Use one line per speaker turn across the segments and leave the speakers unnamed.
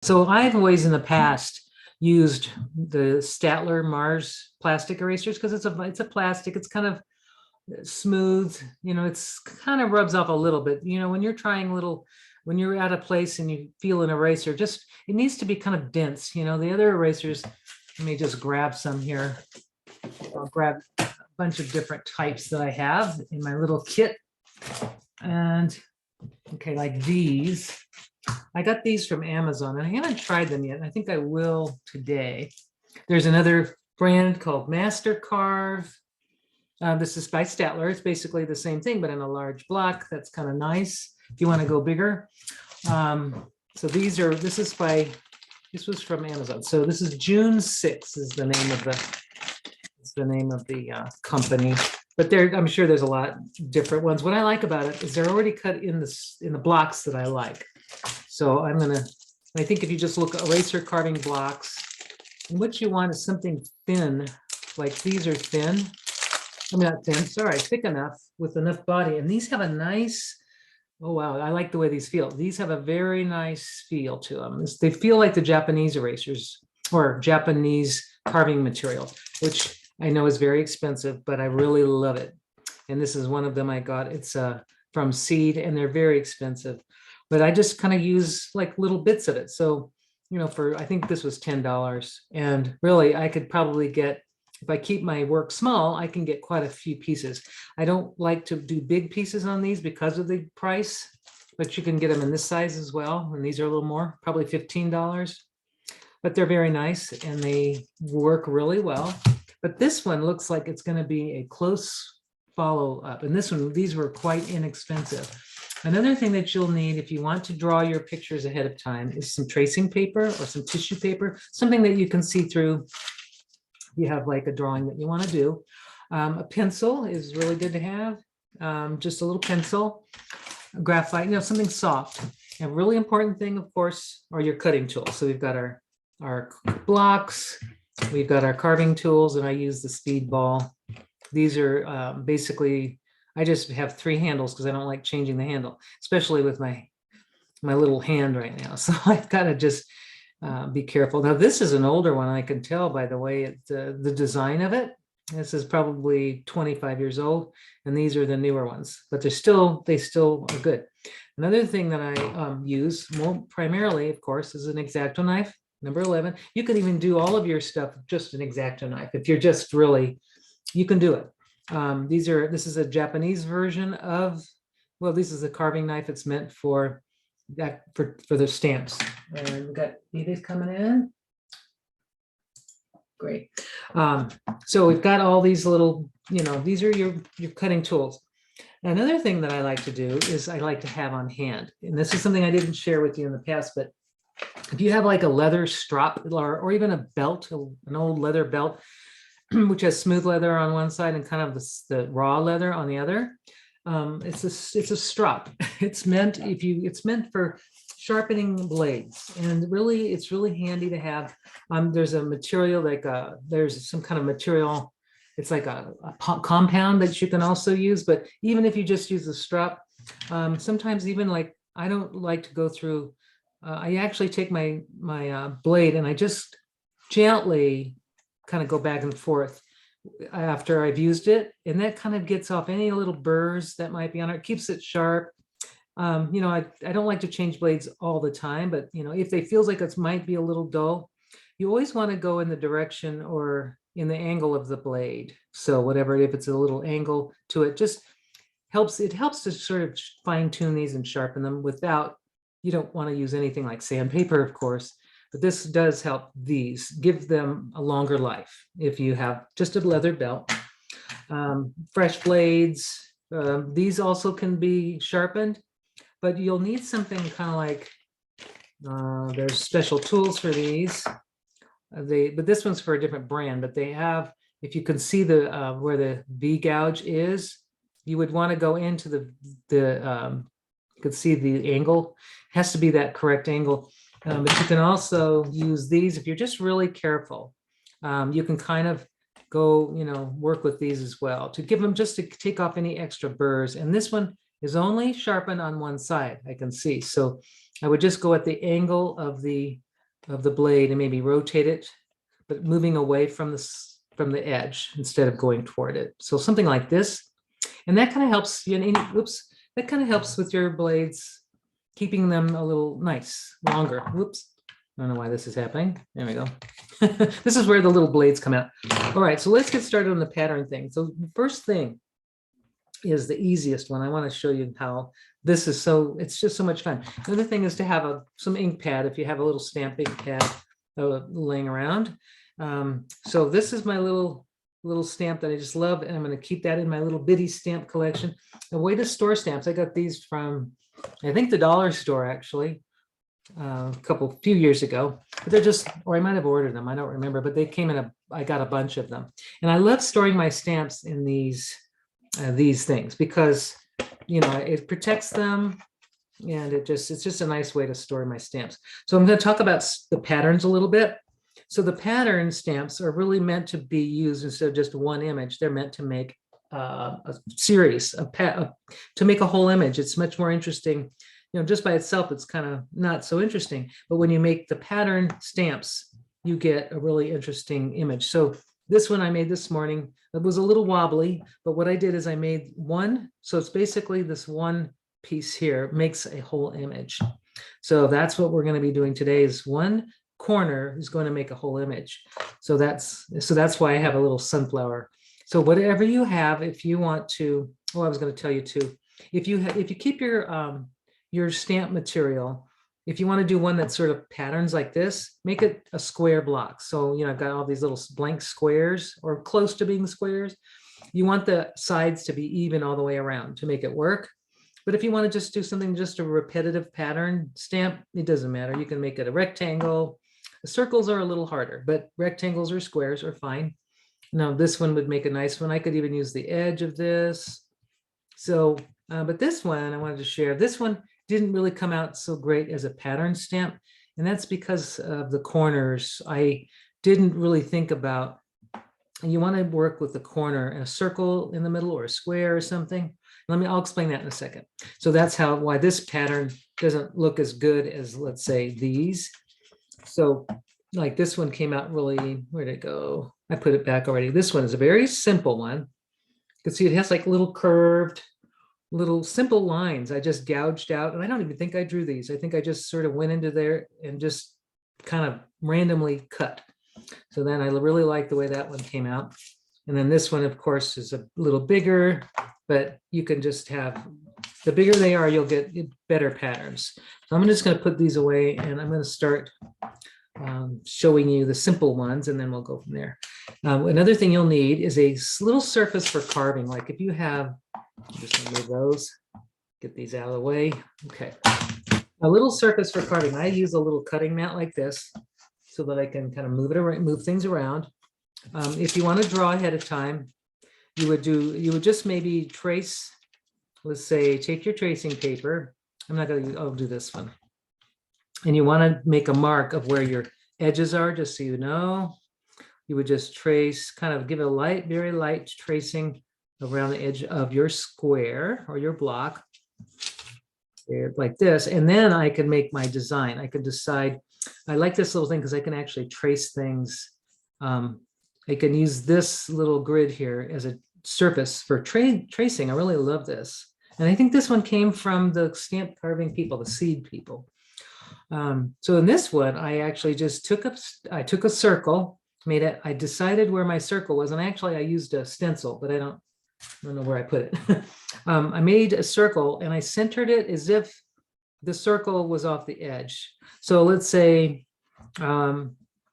So I've always in the past used the Statler Mars plastic erasers because it's a plastic. It's kind of smooth. It's kind of rubs off a little bit. When you're trying little, when you're at a place and you feel an eraser, just it needs to be kind of dense. The other erasers. Let me just grab some here. I'll grab a bunch of different types that I have in my little kit. And okay, like these. I got these from Amazon and I haven't tried them yet. I think I will today. There's another brand called Mastercarve. This is by Statler. It's basically the same thing, but in a large block. That's kind of nice if you want to go bigger. So this was from Amazon. So this is June 6th is the name of the company. But I'm sure there's a lot different ones. What I like about it is they're already cut in the blocks that I like. So I think if you just look at eraser carving blocks, and what you want is something thin, like these are thin. I mean, not thin, sorry, thick enough with enough body. And these have a nice, oh wow, I like the way these feel. These have a very nice feel to them. They feel like the Japanese erasers or Japanese carving material, which I know is very expensive, but I really love it. And this is one of them I got. It's from Seed, and they're very expensive. But I just kind of use like little bits of it. So, I think this was $10. And really, I could probably get, if I keep my work small, I can get quite a few pieces. I don't like to do big pieces on these because of the price, but you can get them in this size as well. And these are a little more, probably $15. But they're very nice and they work really well. But this one looks like it's going to be a close follow up. And these were quite inexpensive. Another thing that you'll need if you want to draw your pictures ahead of time is some tracing paper or some tissue paper, something that you can see through. You have like a drawing that you want to do. A pencil is really good to have, just a little pencil, a graphite, something soft. A really important thing, of course, are your cutting tools. So we've got our blocks, we've got our carving tools, and I use the Speedball. These are basically, I just have 3 handles because I don't like changing the handle, especially with my little hand right now. So I've got to just be careful. Now, this is an older one. I can tell by the way the design of it. This is probably 25 years old, and these are the newer ones, but they still are good. Another thing that I use more primarily, of course, is an Xacto knife, number 11. You can even do all of your stuff just an Xacto knife. If you're just really, you can do it. This is a Japanese version of, well, this is a carving knife. It's meant for that for the stamps. And we've got these coming in. Great. So we've got all these little, these are your cutting tools. Another thing that I like to do is I like to have on hand, and this is something I didn't share with you in the past, but if you have like a leather strap or even a belt, an old leather belt, which has smooth leather on one side and kind of the raw leather on the other. It's a strap. It's meant for sharpening blades, and really it's really handy to have. There's a material there's some kind of material. It's like a compound that you can also use, but even if you just use the strap, sometimes even like I don't like to go through. I actually take my blade and I just gently kind of go back and forth after I've used it, and that kind of gets off any little burrs that might be on it, keeps it sharp. I don't like to change blades all the time, but if they feels like it might be a little dull, you always want to go in the direction or in the angle of the blade. So whatever, if it's a little angle to it, just helps to sort of fine tune these and sharpen them without, you don't want to use anything like sandpaper, of course. But this does help these, give them a longer life if you have just a leather belt. Fresh blades, these also can be sharpened, but you'll need something kind of like, there's special tools for these. But this one's for a different brand, but they have, if you can see where the V gouge is, you would want to go into you can see the angle, it has to be that correct angle. But you can also use these if you're just really careful. You can kind of go, work with these as well to give them, just to take off any extra burrs. And this one is only sharpened on one side, I can see. So I would just go at the angle of the of the blade and maybe rotate it, but moving away from the edge instead of going toward it. So something like this, and that kind of helps you. Oops, that kind of helps with your blades, keeping them a little nice, longer. Whoops, I don't know why this is happening. There we go. This is where the little blades come out. All right, so let's get started on the pattern thing. So the first thing is the easiest one. I want to show you how this is it's just so much fun. The other thing is to have some ink pad, if you have a little stamp ink pad laying around. So this is my little stamp that I just love, and I'm going to keep that in my little bitty stamp collection. The way to store stamps, I got these from, I think, the dollar store, actually, few years ago. But they're just, or I might have ordered them, I don't remember, but they came in I got a bunch of them. And I love storing my stamps in these things because, you know, it protects them, and it's just a nice way to store my stamps. So I'm going to talk about the patterns a little bit. So the pattern stamps are really meant to be used instead of just one image. They're meant to make a series, to make a whole image. It's much more interesting. You know, just by itself, it's kind of not so interesting. But when you make the pattern stamps, you get a really interesting image. So this one I made this morning, it was a little wobbly, but what I did is I made one. So it's basically this one piece here makes a whole image. So that's what we're going to be doing today, is one corner is going to make a whole image. So that's why I have a little sunflower. So whatever you have, if you want to, I was going to tell you too, if you keep your stamp material, if you want to do one that sort of patterns like this, make it a square block. So, you know, I've got all these little blank squares, or close to being squares. You want the sides to be even all the way around to make it work. But if you want to just do something, just a repetitive pattern stamp, it doesn't matter. You can make it a rectangle. The circles are a little harder, but rectangles or squares are fine. Now, this one would make a nice one. I could even use the edge of this. So, but this one I wanted to share. This one didn't really come out so great as a pattern stamp. And that's because of the corners. I didn't really think about, you want to work with the corner and a circle in the middle or a square or something. I'll explain that in a second. So that's why this pattern doesn't look as good as, let's say, these. So like this one came out really, where'd it go? I put it back already. This one is a very simple one. You can see it has like little curved, little simple lines I just gouged out. And I don't even think I drew these. I think I just sort of went into there and just kind of randomly cut. So then I really like the way that one came out. And then this one, of course, is a little bigger, but you can just have, the bigger they are, you'll get better patterns. So I'm just going to put these away, and I'm going to start showing you the simple ones, and then we'll go from there. Another thing you'll need is a little surface for carving. Like if you have, I'm just going to move those, get these out of the way. Okay. A little surface for carving. I use a little cutting mat like this so that I can kind of move things around. If you want to draw ahead of time, you would just maybe trace, let's say, take your tracing paper. I'm not going to, I'll do this one. And you want to make a mark of where your edges are, just so you know. You would just trace, kind of give it a light, very light tracing around the edge of your square or your block, like this. And then I can make my design. I can decide, I like this little thing because I can actually trace things. I can use this little grid here as a surface for tracing. I really love this. And I think this one came from the stamp carving people, the seed people. So in this one, I actually just took a circle, made it, I decided where my circle was, and actually I used a stencil, but I don't know where I put it. I made a circle and I centered it as if the circle was off the edge. So let's say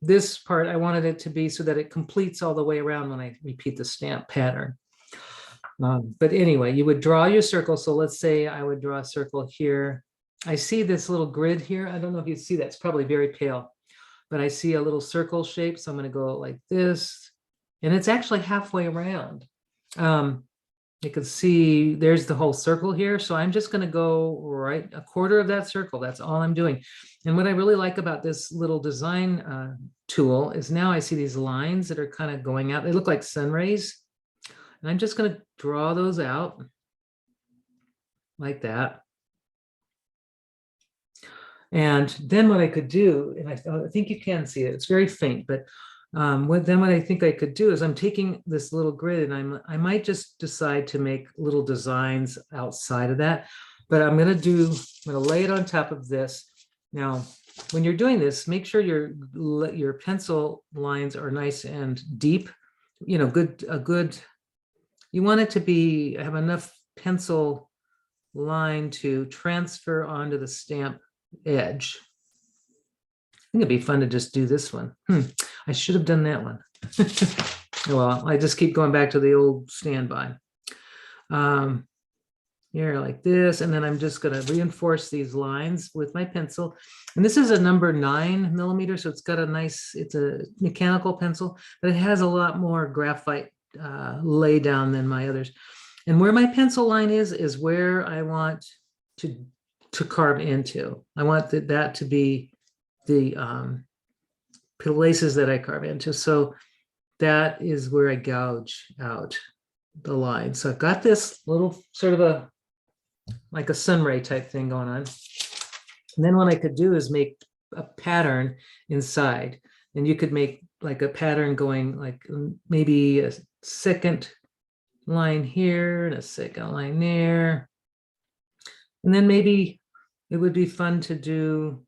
this part, I wanted it to be so that it completes all the way around when I repeat the stamp pattern. But anyway, you would draw your circle. So let's say I would draw a circle here. I see this little grid here. I don't know if you see that. It's probably very pale, but I see a little circle shape. So I'm going to go like this, and it's actually halfway around. You can see there's the whole circle here. So I'm just going to go right a quarter of that circle. That's all I'm doing. And what I really like about this little design tool is now I see these lines that are kind of going out. They look like sun rays. And I'm just going to draw those out like that. And then what I could do, and I think you can see it, it's very faint, but what I think I could do is I'm taking this little grid and I might just decide to make little designs outside of that, but I'm going to lay it on top of this. Now, when you're doing this, make sure your pencil lines are nice and deep, you know, you want it to have enough pencil line to transfer onto the stamp edge. I think it'd be fun to just do this one. I should have done that one. Well, I just keep going back to the old standby. Here like this, and then I'm just going to reinforce these lines with my pencil. And this is a number 9mm, so it's got it's a mechanical pencil, but it has a lot more graphite lay down than my others. And where my pencil line is where I want to carve into. I want that to be the places that I carve into. So that is where I gouge out the line. So I've got this little sort of like a sunray type thing going on. And then what I could do is make a pattern inside. And you could make like a pattern going like maybe a second line here and a second line there. And then maybe it would be fun to do,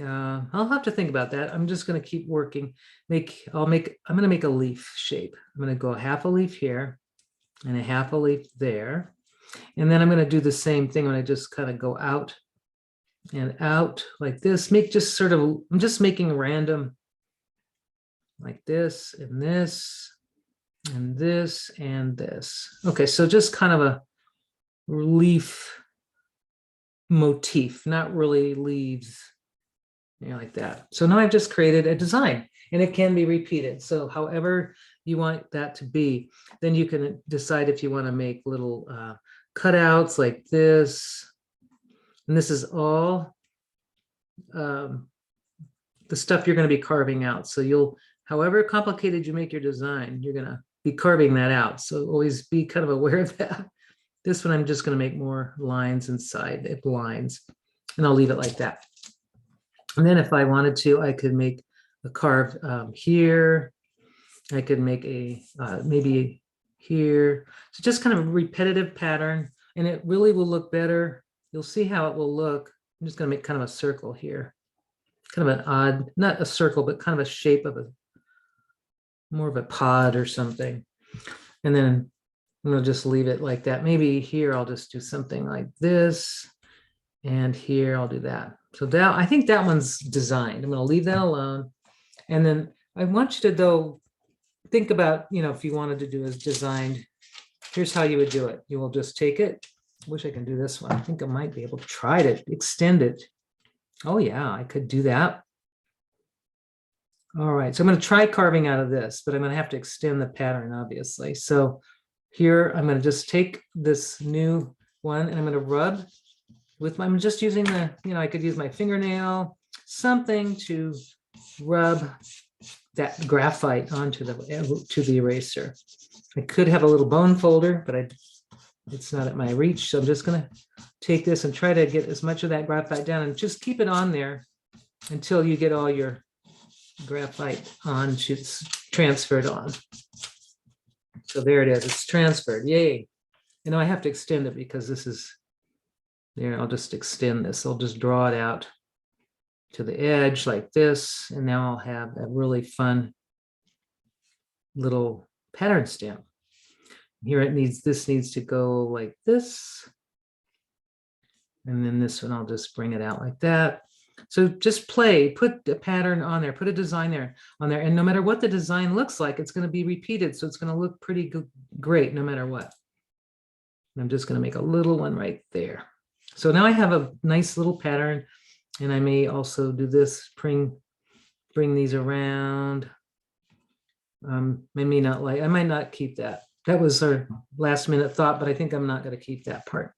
I'll have to think about that. I'm just going to keep working. I'm going to make a leaf shape. I'm going to go half a leaf here and a half a leaf there. And then I'm going to do the same thing when I just kind of go out and out like this. I'm just making random like this and this and this and this. Okay, so just kind of a leaf motif, not really leaves, you know, like that. So now I've just created a design and it can be repeated. So however you want that to be, then you can decide if you want to make little cutouts like this. And this is all the stuff you're going to be carving out. So however complicated you make your design, you're going to be carving that out. So always be kind of aware of that. This one, I'm just going to make more lines inside it, lines, and I'll leave it like that. And then if I wanted to, I could make a carve here. I could make a maybe here. So just kind of a repetitive pattern, and it really will look better. You'll see how it will look. I'm just going to make kind of a circle here. Kind of an odd, not a circle, but kind of a shape of more of a pod or something. And then I'm going to just leave it like that. Maybe here I'll just do something like this. And here I'll do that. So I think that one's designed. I'm going to leave that alone. And then I want you to, though, think about, you know, if you wanted to do as designed, here's how you would do it. You will just take it. I wish I can do this one. I think I might be able to try to extend it. Oh, yeah, I could do that. All right, so I'm going to try carving out of this, but I'm going to have to extend the pattern, obviously. So here, I'm going to just take this new one and I'm going to rub I'm just using I could use my fingernail, something to rub that graphite onto the eraser. I could have a little bone folder, but it's not at my reach. So I'm just going to take this and try to get as much of that graphite down and just keep it on there until you get all your graphite on, it's transferred on. So there it is, it's transferred, yay. You know, I have to extend it because this is, there, I'll just extend this. I'll just draw it out to the edge like this. And now I'll have a really fun little pattern stamp. Here this needs to go like this. And then this one, I'll just bring it out like that. So just put a pattern on there, put a design on there. And no matter what the design looks like, it's going to be repeated. So it's going to look pretty great no matter what. I'm just going to make a little one right there. So now I have a nice little pattern, and I may also do this, bring these around. I might not keep that. That was our last minute thought, but I think I'm not going to keep that part.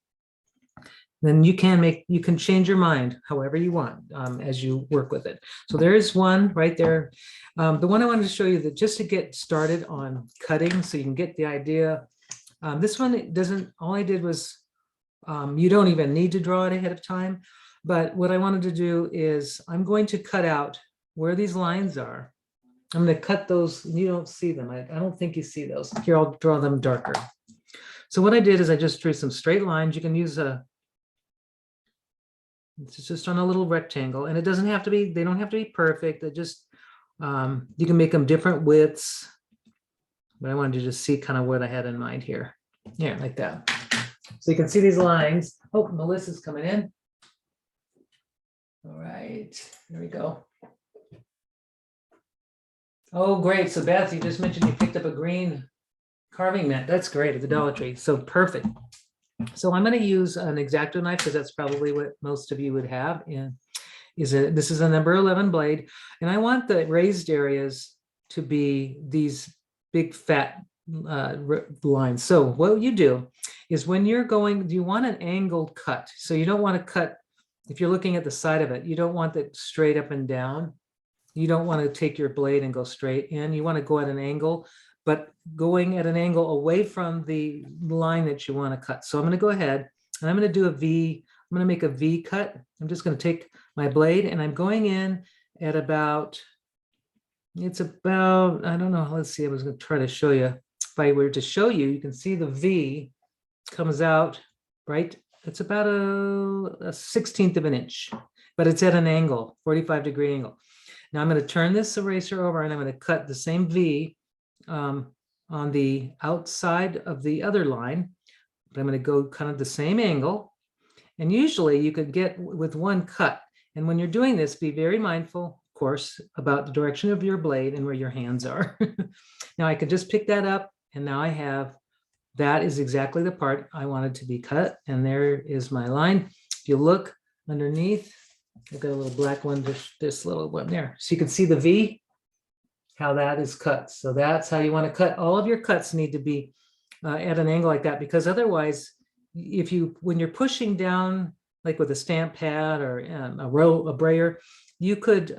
Then you can change your mind however you want as you work with it. So there is one right there. The one I wanted to show you, that just to get started on cutting so you can get the idea. This one, all I did was, you don't even need to draw it ahead of time. But what I wanted to do is I'm going to cut out where these lines are. I'm going to cut those. You don't see them. I don't think you see those. Here, I'll draw them darker. So what I did is I just drew some straight lines. You can use it's just on a little rectangle, and it doesn't have to be, they don't have to be perfect. They just, you can make them different widths, but I wanted to just see kind of what I had in mind here. Yeah, like that. So you can see these lines. Oh, Melissa's coming in. All right, there we go. Oh, great. So Beth, you just mentioned you picked up a green carving mat. That's great at the Dollar Tree. So perfect. So I'm going to use an Xacto knife because that's probably what most of you would have. And this is a number 11 blade. And I want the raised areas to be these big fat lines. So what you do is when you're going, you want an angled cut. So you don't want to cut, if you're looking at the side of it, you don't want it straight up and down. You don't want to take your blade and go straight in. You want to go at an angle, but going at an angle away from the line that you want to cut. So I'm going to go ahead and I'm going to do a V. I'm going to make a V cut. I'm just going to take my blade and I'm going in at about, it's about, I don't know, let's see, I was going to try to show you. If I were to show you, you can see the V comes out, right? It's about a 1/16 of an inch, but it's at an angle, 45-degree angle. Now I'm going to turn this eraser over and I'm going to cut the same V on the outside of the other line, but I'm going to go kind of the same angle. And usually you could get with one cut. And when you're doing this, be very mindful, of course, about the direction of your blade and where your hands are. Now I could just pick that up and now I have, that is exactly the part I wanted to be cut. And there is my line. If you look underneath, I've got a little black one, this little one there. So you can see the V, how that is cut. So that's how you want to cut. All of your cuts need to be at an angle like that, because otherwise, if you, when you're pushing down, like with a stamp pad or a brayer, you could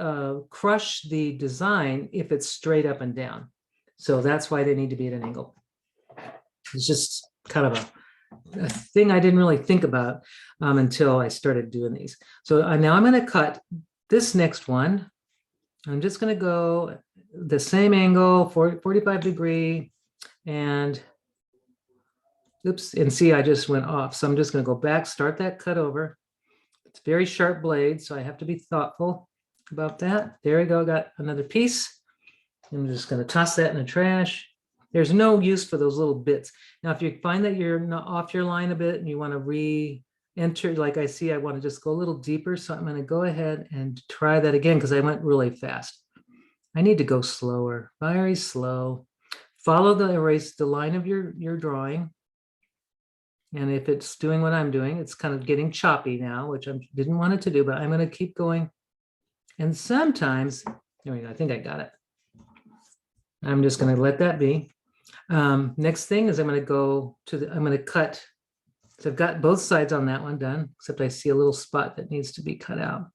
crush the design if it's straight up and down. So that's why they need to be at an angle. It's just kind of a thing I didn't really think about until I started doing these. So now I'm going to cut this next one. I'm just going to go the same angle, 45-degree, and oops, and see, I just went off. So I'm just going to go back, start that cut over. It's a very sharp blade, so I have to be thoughtful about that. There we go, got another piece. I'm just going to toss that in the trash. There's no use for those little bits. Now, if you find that you're not off your line a bit and you want to re-enter, like I see, I want to just go a little deeper. So I'm going to go ahead and try that again because I went really fast. I need to go slower, very slow. Follow the line of your drawing. And if it's doing what I'm doing, it's kind of getting choppy now, which I didn't want it to do, but I'm going to keep going. And sometimes, there we go, I think I got it. I'm just going to let that be. Next thing is I'm going to go to I'm going to cut. So I've got both sides on that one done, except I see a little spot that needs to be cut out.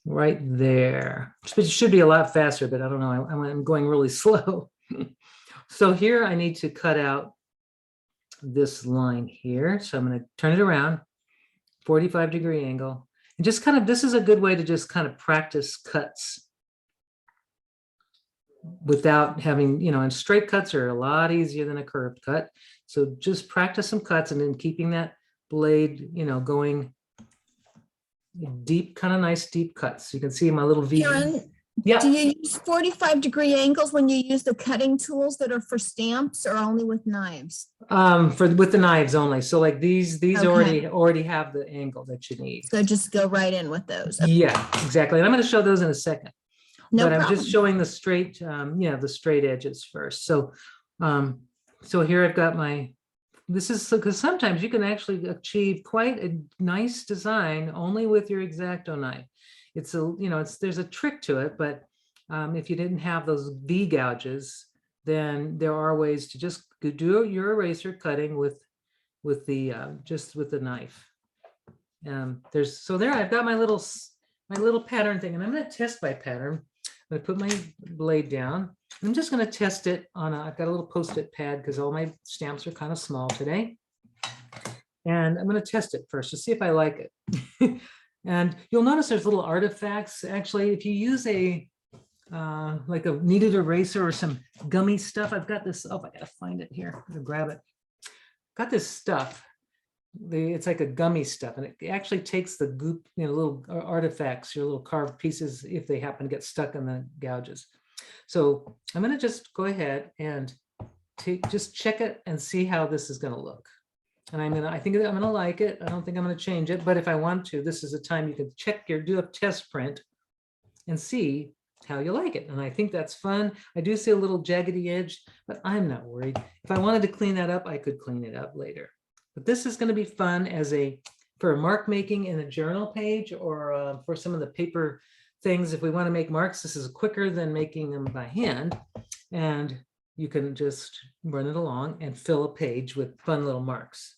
Right there. It should be a lot faster, but I don't know. I'm going really slow. So here I need to cut out this line here. So I'm going to turn it around, 45-degree angle. And just kind of, this is a good way to just kind of practice cuts without having, and straight cuts are a lot easier than a curved cut. So just practice some cuts and then keeping that blade, going deep, kind of nice deep cuts. You can see my little V.
Karen,
yeah.
Do you use 45-degree angles when you use the cutting tools that are for stamps, or only with knives?
With the knives only. So like these
Okay.
already have the angle that you need.
So just go right in with those.
Yeah, exactly. And I'm going to show those in a second.
No
but
problem.
I'm just showing the straight, the straight edges first. So, so here I've got this is because sometimes you can actually achieve quite a nice design only with your Xacto knife. It's there's a trick to it, but if you didn't have those V gouges, then there are ways to just do your eraser cutting with the just with the knife. So there I've got my little pattern thing, and I'm going to test my pattern. I'm going to put my blade down. I'm just going to test it on I've got a little Post-it pad because all my stamps are kind of small today. And I'm going to test it first to see if I like it. And you'll notice there's little artifacts. Actually, if you use a like a kneaded eraser or some gummy stuff, I've got this. Oh, I gotta find it here. I'm gonna grab it. Got this stuff. It's like a gummy stuff, and it actually takes the goop, little artifacts, your little carved pieces, if they happen to get stuck in the gouges. So I'm going to just go ahead and just check it and see how this is going to look. And I think I'm going to like it. I don't think I'm going to change it, but if I want to, this is a time you can do a test print and see how you like it. And I think that's fun. I do see a little jaggedy edge, but I'm not worried. If I wanted to clean that up, I could clean it up later. But this is going to be fun for a mark making in a journal page, or for some of the paper things. If we want to make marks, this is quicker than making them by hand. And you can just run it along and fill a page with fun little marks.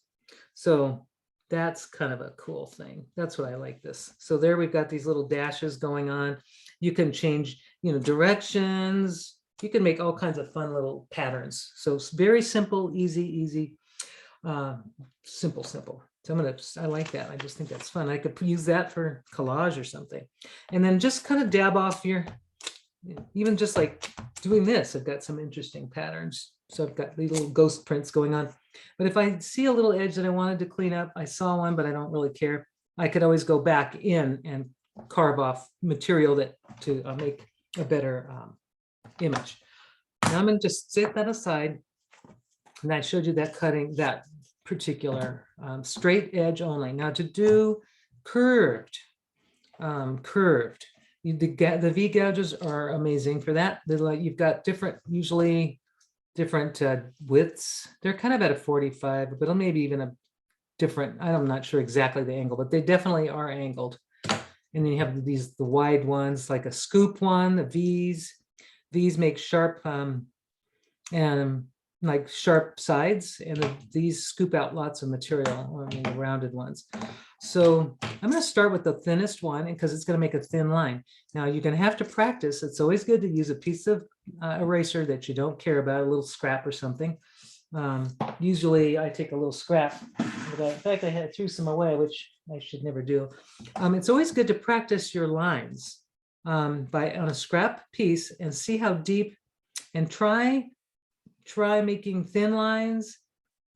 So that's kind of a cool thing. That's what I like this. So there we've got these little dashes going on. You can change, directions. You can make all kinds of fun little patterns. So it's very simple, easy, simple. So I like that. I just think that's fun. I could use that for collage or something. And then just kind of dab off even just like doing this, I've got some interesting patterns. So I've got these little ghost prints going on. But if I see a little edge that I wanted to clean up, I saw one, but I don't really care. I could always go back in and carve off material to make a better image. Now I'm going to just set that aside. And I showed you that cutting, that particular straight edge only. Now to do curved, the V gouges are amazing for that. They're like, you've got usually different widths. They're kind of at a 45, but maybe even a different, I'm not sure exactly the angle, but they definitely are angled. And then you have the wide ones, like a scoop one, the V's. These make sharp and like sharp sides, and these scoop out lots of material, or the rounded ones. So I'm going to start with the thinnest one because it's going to make a thin line. Now you're going to have to practice. It's always good to use a piece of eraser that you don't care about, a little scrap or something. Usually I take a little scrap. In fact, I threw some away, which I should never do. It's always good to practice your lines on a scrap piece and see how deep, and try making thin lines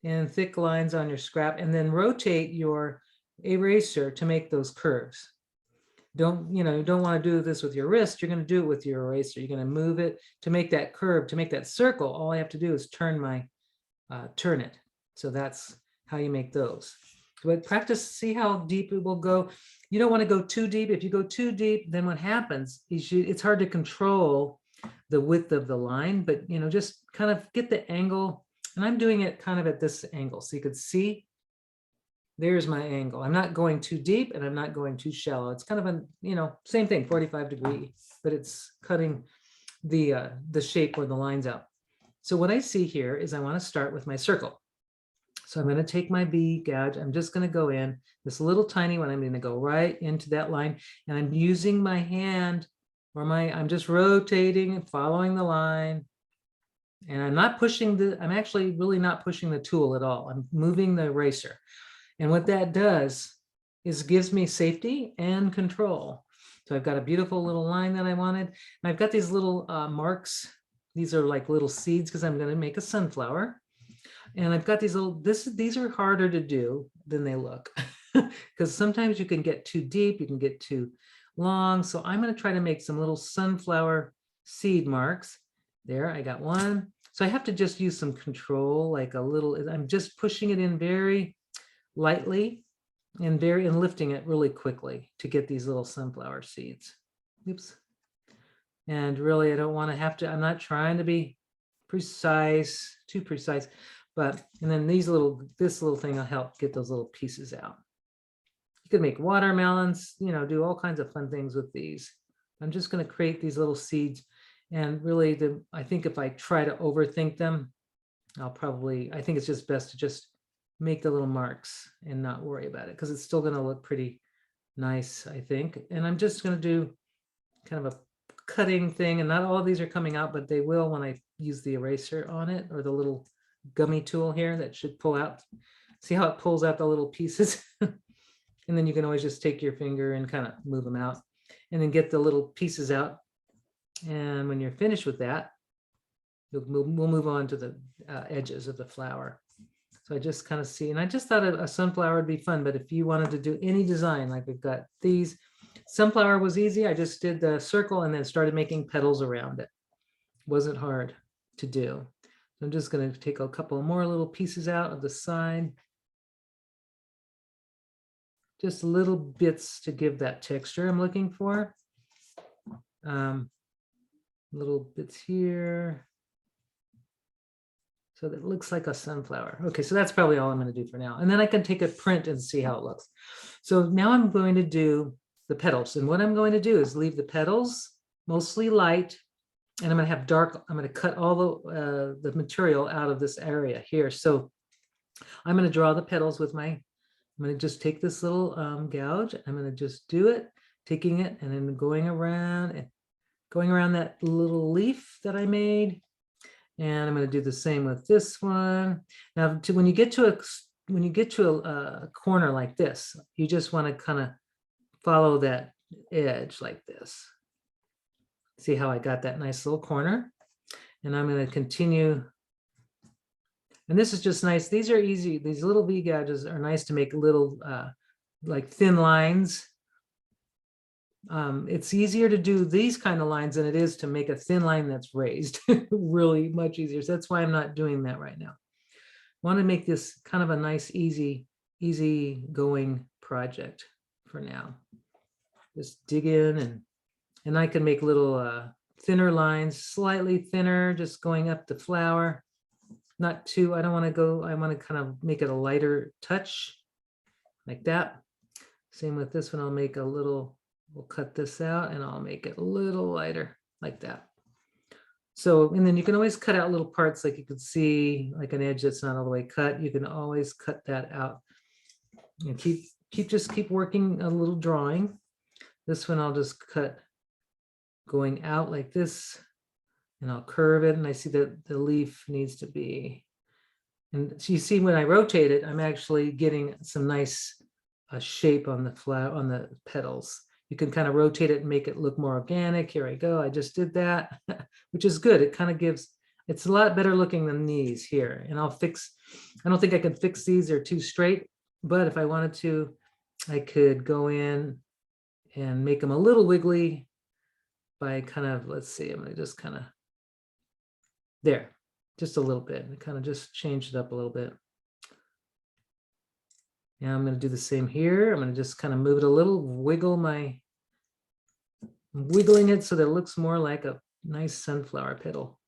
and thick lines on your scrap, and then rotate your eraser to make those curves. You don't want to do this with your wrist. You're going to do it with your eraser. You're going to move it to make that curve, to make that circle. All I have to do is turn it. So that's how you make those. But practice, see how deep it will go. You don't want to go too deep. If you go too deep, then what happens is it's hard to control the width of the line, but just kind of get the angle. And I'm doing it kind of at this angle. So you could see there's my angle. I'm not going too deep and I'm not going too shallow. It's kind of a, same thing, 45 degree, but it's cutting the shape or the lines out. So what I see here is I want to start with my circle. So I'm going to take my V gouge. I'm just going to go in this little tiny one. I'm going to go right into that line, and I'm using my hand, or I'm just rotating and following the line. And I'm not pushing I'm actually really not pushing the tool at all. I'm moving the eraser. And what that does is gives me safety and control. So I've got a beautiful little line that I wanted. And I've got these little marks. These are like little seeds because I'm going to make a sunflower. And I've got these these are harder to do than they look, because sometimes you can get too deep, you can get too long. So I'm going to try to make some little sunflower seed marks. There, I got one. So I have to just use some control, like a little, I'm just pushing it in very lightly and lifting it really quickly to get these little sunflower seeds. Oops. And really, I don't want to I'm not trying to be too precise, but, and then this little thing will help get those little pieces out. You could make watermelons, do all kinds of fun things with these. I'm just going to create these little seeds. And really, I think if I try to overthink them, I think it's just best to just make the little marks and not worry about it, because it's still going to look pretty nice, I think. And I'm just going to do kind of a cutting thing, and not all of these are coming out, but they will when I use the eraser on it, or the little gummy tool here that should pull out See how it pulls out the little pieces? And then you can always just take your finger and kind of move them out and then get the little pieces out. And when you're finished with that, we'll move on to the edges of the flower. So I just kind of see, and I just thought a sunflower would be fun, but if you wanted to do any design, like we've got these, sunflower was easy. I just did the circle and then started making petals around it. Wasn't hard to do. So I'm just going to take a couple more little pieces out of the side. Just little bits to give that texture I'm looking for. Little bits here. So that looks like a sunflower. Okay, so that's probably all I'm going to do for now. And then I can take a print and see how it looks. So now I'm going to do the petals. And what I'm going to do is leave the petals mostly light. And I'm going to have dark, I'm going to cut all the material out of this area here. So I'm going to draw the petals with my, I'm going to just take this little gouge. I'm going to just do it, taking it and then going around that little leaf that I made. And I'm going to do the same with this one. Now, when you get to a corner like this, you just want to kind of follow that edge like this. See how I got that nice little corner? And I'm going to continue. And this is just nice. These are easy. These little V gouges are nice to make little like thin lines. It's easier to do these kind of lines than it is to make a thin line that's raised. Really much easier. So that's why I'm not doing that right now. I want to make this kind of a nice, easy going project for now. Just dig in and I can make little thinner lines, slightly thinner, just going up the flower. Not too, I don't want to go, I want to kind of make it a lighter touch like that. Same with this one, I'll make a little, we'll cut this out and I'll make it a little lighter like that. So, and then you can always cut out little parts like you can see, like an edge that's not all the way cut. You can always cut that out and just keep working a little drawing. This one I'll just cut going out like this and I'll curve it. And I see that the leaf needs to be, and so you see when I rotate it, I'm actually getting some nice shape on the flower, on the petals. You can kind of rotate it and make it look more organic. Here I go. I just did that, which is good. It kind of gives, it's a lot better looking than these here. And I'll fix, I don't think I can fix these, they're too straight, but if I wanted to, I could go in and make them a little wiggly by kind of, let's see, I'm going to just kind of, there, just a little bit, and kind of just change it up a little bit. Now I'm going to do the same here. I'm going to just kind of move it a little, wiggling it so that it looks more like a nice sunflower petal.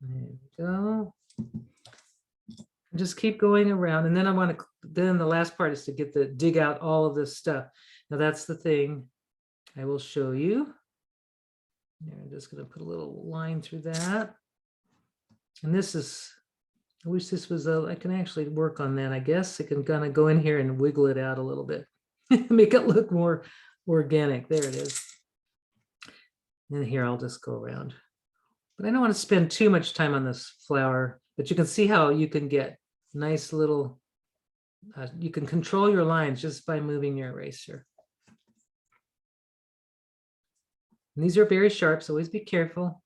There we go. Just keep going around. And then I want to, then the last part is to get the, dig out all of this stuff. Now that's the thing I will show you. I'm just going to put a little line through that. And this is, I wish this was I can actually work on that, I guess. I can kind of go in here and wiggle it out a little bit, make it look more organic. There it is. And here I'll just go around. But I don't want to spend too much time on this flower, but you can see how you can get nice little, you can control your lines just by moving your eraser. And these are very sharp, so always be careful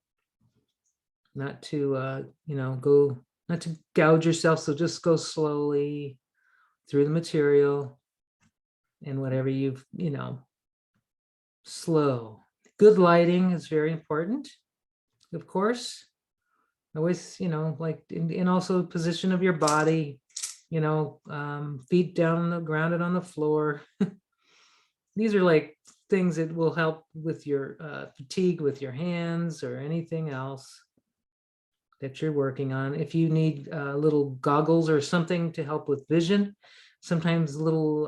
not to, you know, go, not to gouge yourself. So just go slowly through the material and whatever you've, you know, slow. Good lighting is very important, of course. Always, you know, like, and also position of your body, you know, feet down on the grounded on the floor. These are like things that will help with your fatigue with your hands or anything else that you're working on. If you need little goggles or something to help with vision, sometimes little,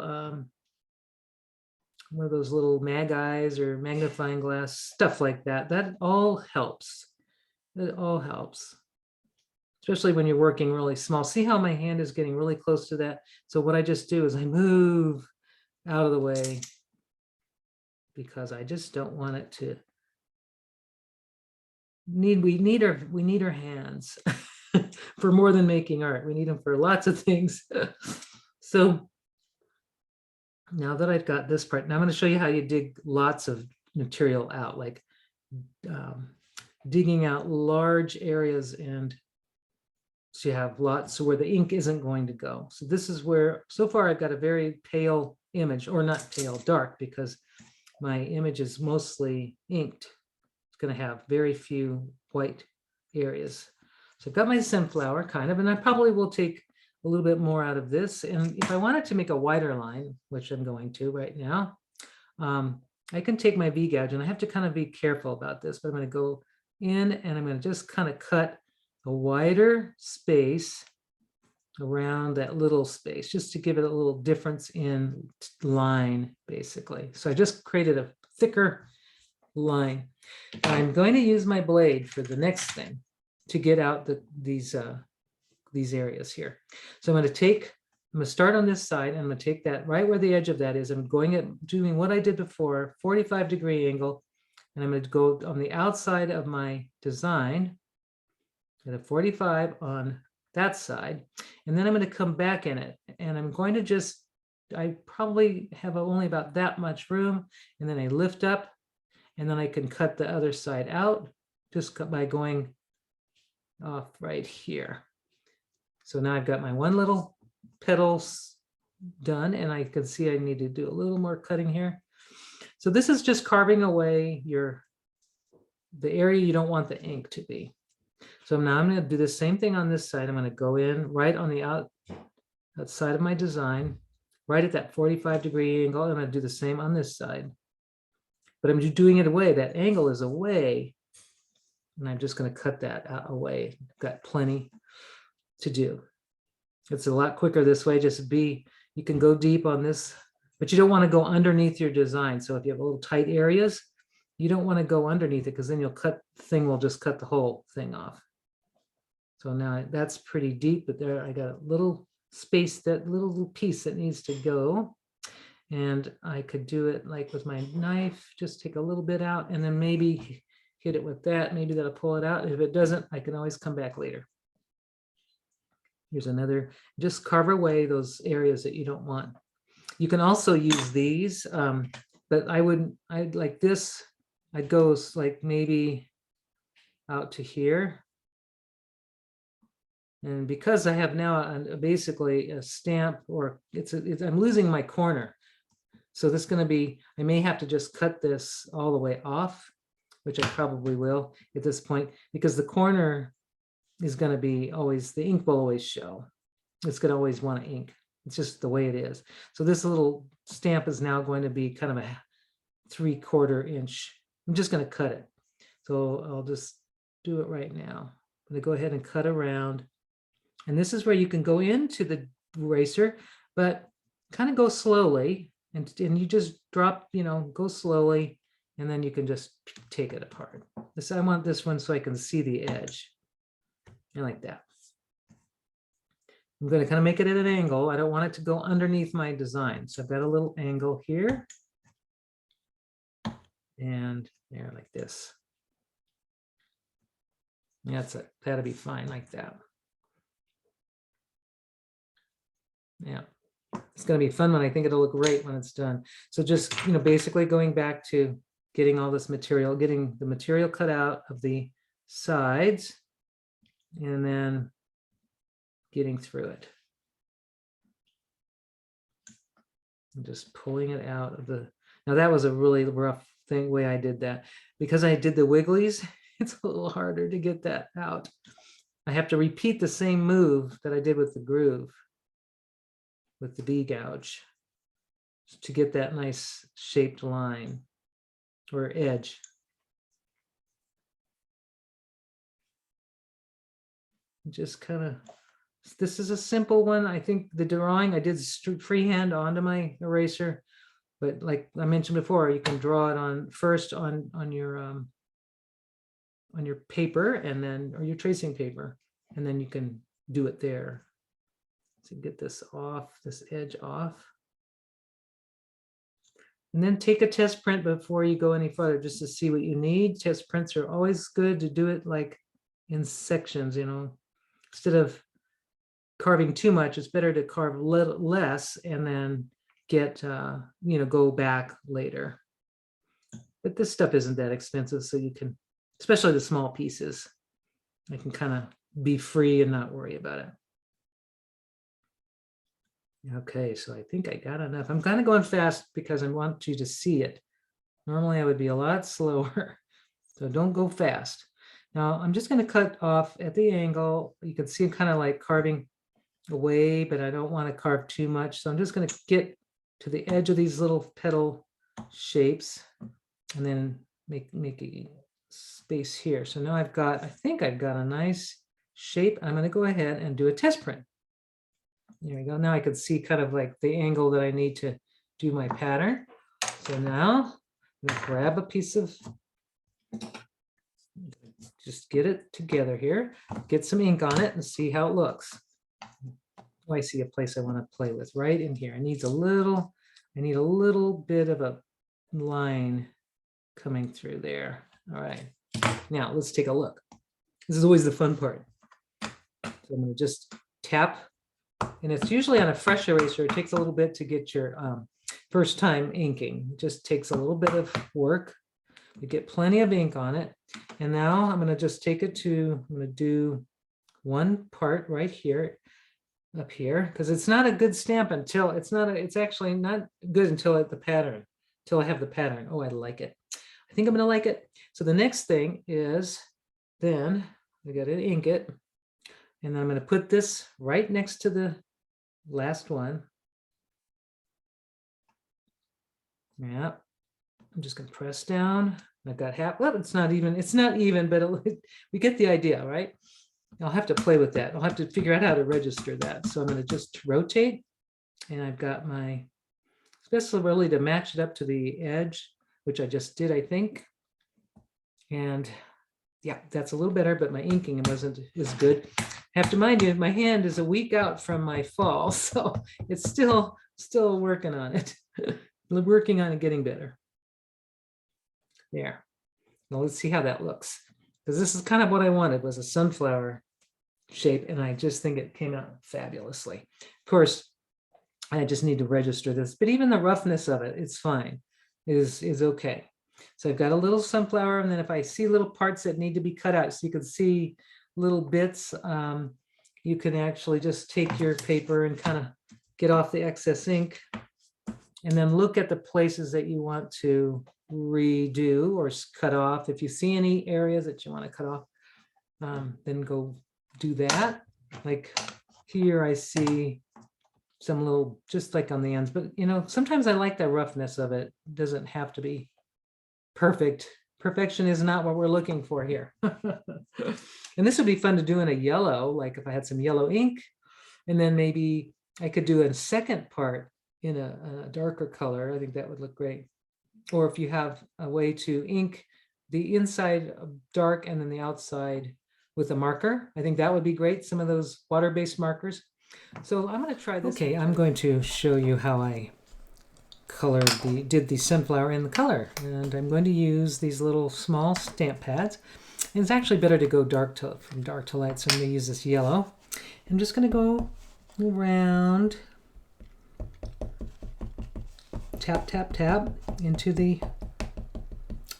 one of those little mag eyes or magnifying glass, stuff like that, that all helps. It all helps, especially when you're working really small. See how my hand is getting really close to that? So what I just do is I move out of the way because I just don't want it to we need our hands. for more than making art. We need them for lots of things. So now that I've got this part, now I'm going to show you how you dig lots of material out, like digging out large areas, and so you have lots so where the ink isn't going to go. So this is where, so far I've got a very pale image, or not pale, dark, because my image is mostly inked. It's going to have very few white areas. So I've got my sunflower kind of, and I probably will take a little bit more out of this. And if I wanted to make a wider line, which I'm going to right now, I can take my V gouge, and I have to kind of be careful about this, but I'm going to go in and I'm going to just kind of cut a wider space around that little space, just to give it a little difference in line, basically. So I just created a thicker line. I'm going to use my blade for the next thing to get out these areas here. So I'm going to start on this side, and I'm going to take that right where the edge of that is. I'm doing what I did before, 45-degree angle, and I'm going to go on the outside of my design at a 45 on that side, and then I'm going to come back in it, and I'm going to I probably have only about that much room, and then I lift up, and then I can cut the other side out just by going off right here. So now I've got my one little petal done, and I can see I need to do a little more cutting here. So this is just carving away the area you don't want the ink to be. So now I'm going to do the same thing on this side. I'm going to go in right on the outside of my design, right at that 45-degree angle. I'm going to do the same on this side, but I'm just doing it away. That angle is away, and I'm just going to cut that away. I've got plenty to do. It's a lot quicker this way. You can go deep on this, but you don't want to go underneath your design. So if you have little tight areas, you don't want to go underneath it, because then the thing will just cut the whole thing off. So now that's pretty deep, but there I got a little space, that little piece that needs to go. And I could do it like with my knife, just take a little bit out, and then maybe hit it with that. Maybe that'll pull it out. If it doesn't, I can always come back later. Here's another, just carve away those areas that you don't want. You can also use these, but I'd like this, I'd go like maybe out to here. And because I have now basically a stamp, or I'm losing my corner. So this is going to be, I may have to just cut this all the way off, which I probably will at this point, because the corner is going to be always, the ink will always show. It's going to always want to ink. It's just the way it is. So this little stamp is now going to be kind of a 3/4 inch. I'm just going to cut it. So I'll just do it right now. I'm going to go ahead and cut around. And this is where you can go into the eraser, but kind of go slowly, and you just drop, go slowly, and then you can just take it apart. I want this one so I can see the edge, and like that. I'm going to kind of make it at an angle. I don't want it to go underneath my design. So I've got a little angle here, and there, like this. That's it. That'll be fine like that. Yeah, it's going to be fun when I think it'll look great when it's done. So just, basically going back to getting all this material, getting the material cut out of the sides, and then getting through it. And just pulling it out of now that was a really rough way I did that. Because I did the wigglies, it's a little harder to get that out. I have to repeat the same move that I did with the groove, with the V gouge, to get that nice shaped line or edge. Just kind of, this is a simple one. I think the drawing I did freehand onto my eraser, but like I mentioned before, you can draw it on first on your paper, and then, or your tracing paper, and then you can do it there. So get this off, this edge off. And then take a test print before you go any further, just to see what you need. Test prints are always good to do it like in sections, instead of carving too much, it's better to carve less and then get, go back later. But this stuff isn't that expensive, so you can, especially the small pieces, I can kind of be free and not worry about it. Okay, so I think I got enough. I'm kind of going fast because I want you to see it. Normally I would be a lot slower, so don't go fast. Now I'm just going to cut off at the angle. You can see I'm kind of like carving away, but I don't want to carve too much. So I'm just going to get to the edge of these little petal shapes and then make a space here. So now I think I've got a nice shape. I'm going to go ahead and do a test print. There we go. Now I can see kind of like the angle that I need to do my pattern. So now I'm going to grab a piece of, just get it together here, get some ink on it and see how it looks. Oh, I see a place I want to play with right in here. I need a little bit of a line coming through there. All right. Now let's take a look. This is always the fun part. So I'm going to just tap, and it's usually on a fresh eraser. It takes a little bit to get your first time inking. It just takes a little bit of work. You get plenty of ink on it. And now I'm going to just take it to, I'm going to do one part right here, up here, because it's not a good stamp until it's actually not good until I have the pattern. Oh, I like it. I think I'm going to like it. So the next thing is then I got to ink it. And then I'm going to put this right next to the last one. Yeah. I'm just going to press down. I've got half. Well, it's not even, but we get the idea, right? I'll have to play with that. I'll have to figure out how to register that. So I'm going to just rotate, and I've got my, especially really to match it up to the edge, which I just did, I think. And yeah, that's a little better, but my inking wasn't as good. I have to mind you, my hand is a week out from my fall, so it's still working on it. Working on it, getting better. There. Now let's see how that looks, because this is kind of what I wanted, was a sunflower shape, and I just think it came out fabulously. Of course, I just need to register this, but even the roughness of it, it's fine, is okay. So I've got a little sunflower, and then if I see little parts that need to be cut out, so you can see little bits, you can actually just take your paper and kind of get off the excess ink, and then look at the places that you want to redo or cut off. If you see any areas that you want to cut off, then go do that. Like here I see some little, just like on the ends, but sometimes I like the roughness of it. It doesn't have to be perfect. Perfection is not what we're looking for here. And this would be fun to do in a yellow, like if I had some yellow ink, and then maybe I could do a second part in a darker color. I think that would look great. Or if you have a way to ink the inside dark and then the outside with a marker, I think that would be great. Some of those water-based markers. So I'm going to try this. Okay, I'm going to show you how I did the sunflower in the color. And I'm going to use these little small stamp pads. And it's actually better to go from dark to light. So I'm going to use this yellow. I'm just going to go around, tap, tap, tap into the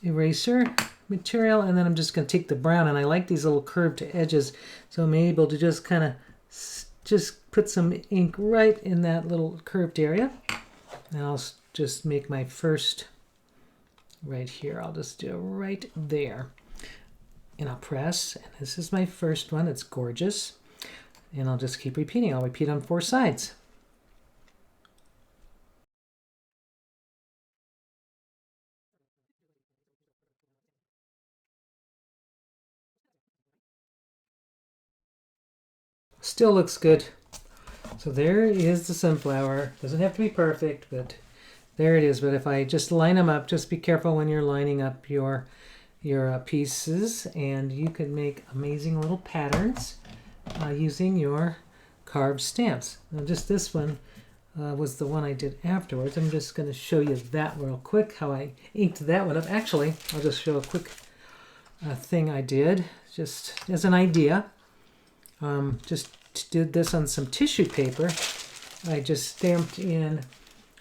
eraser material, and then I'm just going to take the brown, and I like these little curved edges, so I'm able to just kind of just put some ink right in that little curved area, and I'll just make my first right here. I'll just do it right there, and I'll press, and this is my first one. It's gorgeous, and I'll just keep repeating. I'll repeat on 4 sides. Still looks good. So there is the sunflower. Doesn't have to be perfect, but there it is. But if I just line them up, just be careful when you're lining up your pieces, and you can make amazing little patterns using your carved stamps. Now just this one was the one I did afterwards. I'm just going to show you that real quick, how I inked that one up. Actually, I'll just show a quick thing I did, just as an idea. Just did this on some tissue paper. I just stamped in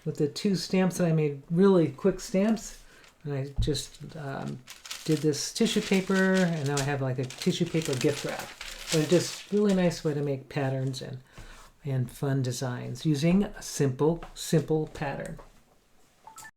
with the 2 stamps that I made, really quick stamps. And I just did this tissue paper, and now I have like a tissue paper gift wrap. But it's just really nice way to make patterns and fun designs using a simple pattern.